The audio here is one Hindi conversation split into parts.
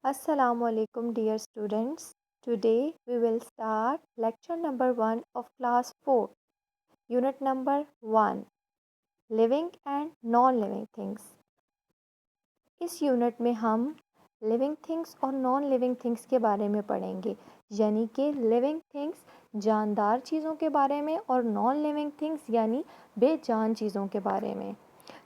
Assalamualaikum dear students. Today we will start lecture number 1 of class 4, unit number 1, living and non-living things. इस यूनिट में हम लिविंग थिंग्स और नॉन लिविंग थिंग्स के बारे में पढ़ेंगे, यानी कि लिविंग थिंग्स जानदार चीज़ों के बारे में और नॉन लिविंग थिंग्स यानी बेजान चीज़ों के बारे में.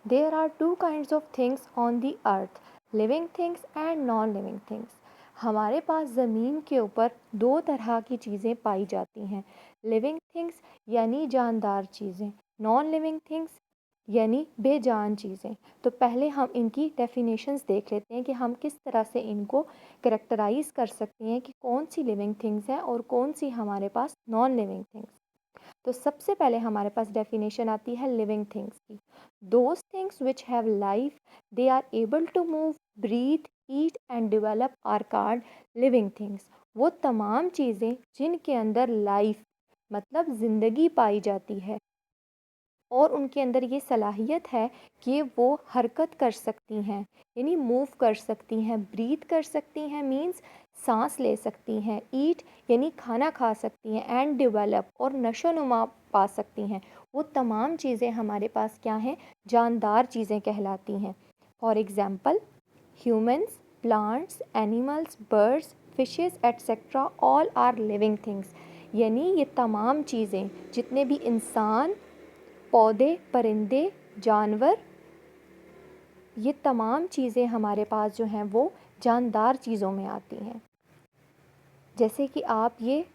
There are two kinds of things on the earth, living things and non-living things. हमारे पास ज़मीन के ऊपर दो तरह की चीज़ें पाई जाती हैं, लिविंग थिंग्स यानी जानदार चीज़ें, नॉन लिविंग थिंग्स यानी बेजान चीज़ें. तो पहले हम इनकी डेफिनेशंस देख लेते हैं कि हम किस तरह से इनको करेक्टराइज़ कर सकते हैं कि कौन सी लिविंग थिंग्स हैं और कौन सी हमारे पास नॉन लिविंग थिंग्स. तो सबसे पहले हमारे पास डेफिनेशन आती है लिविंग थिंग्स की. Those things which have life, they are able to move, breathe, eat and develop are called living things. वो तमाम चीज़ें जिनके अंदर लाइफ मतलब ज़िंदगी पाई जाती है और उनके अंदर ये सलाहियत है कि वो हरकत कर सकती हैं, यानी मूव कर सकती हैं, ब्रीथ कर सकती हैं मींस सांस ले सकती हैं, ईट यानी खाना खा सकती हैं, एंड डेवलप और नशोनुमा पा सकती हैं. वो तमाम चीज़ें हमारे पास क्या हैं, जानदार चीज़ें कहलाती हैं. For example humans, plants, animals, birds, fishes etcetera all are living things. यानी ये तमाम चीज़ें जितने भी इंसान, पौधे, परिंदे, जानवर, ये तमाम चीज़ें हमारे पास जो हैं वो जानदार चीज़ों में आती हैं. जैसे कि आप ये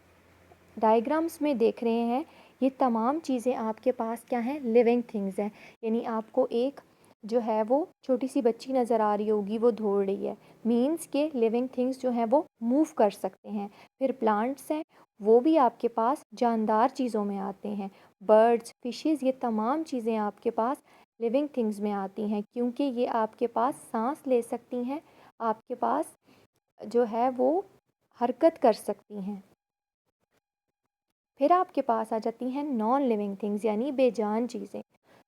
डायग्राम्स में देख रहे हैं, ये तमाम चीज़ें आपके पास क्या हैं, लिविंग थिंग्स हैं. यानी आपको एक जो है वो छोटी सी बच्ची नज़र आ रही होगी, वो दौड़ रही है, मीन्स के लिविंग थिंग्स जो हैं वो मूव कर सकते हैं. फिर प्लांट्स हैं, वो भी आपके पास जानदार चीज़ों में आते हैं. बर्ड्स, फिशेस, ये तमाम चीज़ें आपके पास लिविंग थिंग्स में आती हैं क्योंकि ये आपके पास सांस ले सकती हैं, आपके पास जो है वो हरकत कर सकती हैं. फिर आपके पास आ जाती हैं नॉन लिविंग थिंग्स यानी बेजान चीज़ें.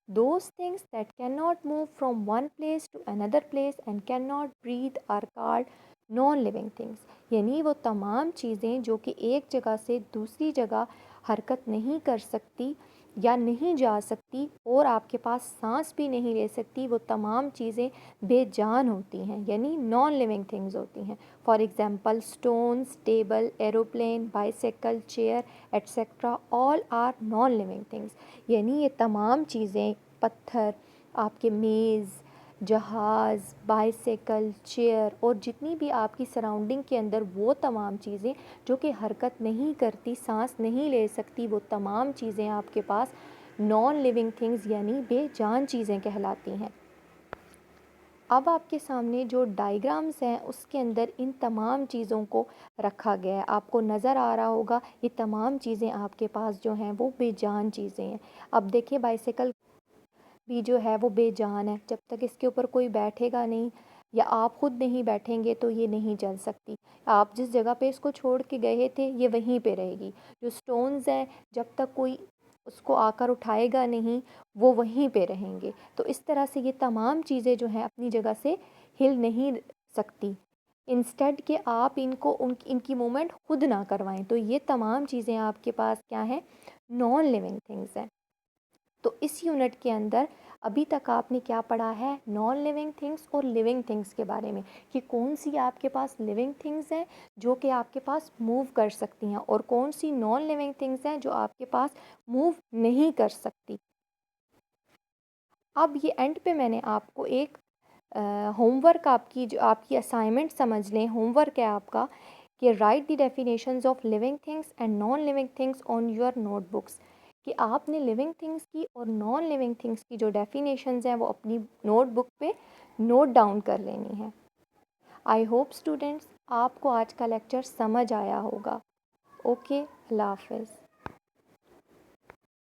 Those things that can not move from one place to another place and can not breathe are called non living things. यानी वो तमाम चीज़ें जो कि एक जगह से दूसरी जगह हरकत नहीं कर सकती या नहीं जा सकती और आपके पास सांस भी नहीं ले सकती, वो तमाम चीज़ें बेजान होती हैं यानी नॉन लिविंग थिंग्स होती हैं. For example stones, table, aeroplane, bicycle, chair etcetera all are non living things. यानी ये तमाम चीज़ें, पत्थर, आपके मेज़, जहाज़, बाइसाइकिल, चेयर और जितनी भी आपकी सराउंडिंग के अंदर वो तमाम चीज़ें जो कि हरकत नहीं करती, सांस नहीं ले सकती, वो तमाम चीज़ें आपके पास नॉन लिविंग थिंग्स यानी बेजान चीज़ें कहलाती हैं. अब आपके सामने जो डायग्राम्स हैं उसके अंदर इन तमाम चीज़ों को रखा गया है. आपको नज़र आ रहा होगा ये तमाम चीज़ें आपके पास जो हैं वो बेजान चीज़ें हैं. अब देखिए बाइसाइकिल भी जो है वो बेजान है, जब तक इसके ऊपर कोई बैठेगा नहीं या आप ख़ुद नहीं बैठेंगे तो ये नहीं चल सकती. आप जिस जगह पे इसको छोड़ के गए थे ये वहीं पे रहेगी. जो स्टोन्स हैं जब तक कोई उसको आकर उठाएगा नहीं वो वहीं पे रहेंगे. तो इस तरह से ये तमाम चीज़ें जो हैं अपनी जगह से हिल नहीं सकती, इंस्टेड कि आप इनको इनकी मूवमेंट खुद ना करवाएं. तो ये तमाम चीज़ें आपके पास क्या हैं, नॉन लिविंग थिंग्स हैं. तो इस यूनिट के अंदर अभी तक आपने क्या पढ़ा है, नॉन लिविंग थिंग्स और लिविंग थिंग्स के बारे में कि कौन सी आपके पास लिविंग थिंग्स हैं जो कि आपके पास मूव कर सकती हैं और कौन सी नॉन लिविंग थिंग्स हैं जो आपके पास मूव नहीं कर सकती. अब ये एंड पे मैंने आपको एक होमवर्क, आपकी जो आपकी असाइनमेंट समझ लें, होमवर्क है आपका कि right the definitions of living things and non living things on your notebooks. कि आपने लिविंग थिंग्स की और नॉन लिविंग थिंग्स की जो डेफिनेशंस हैं वो अपनी नोटबुक पे नोट डाउन कर लेनी है. आई होप स्टूडेंट्स आपको आज का लेक्चर समझ आया होगा. ओके, अल्लाह हाफिज़.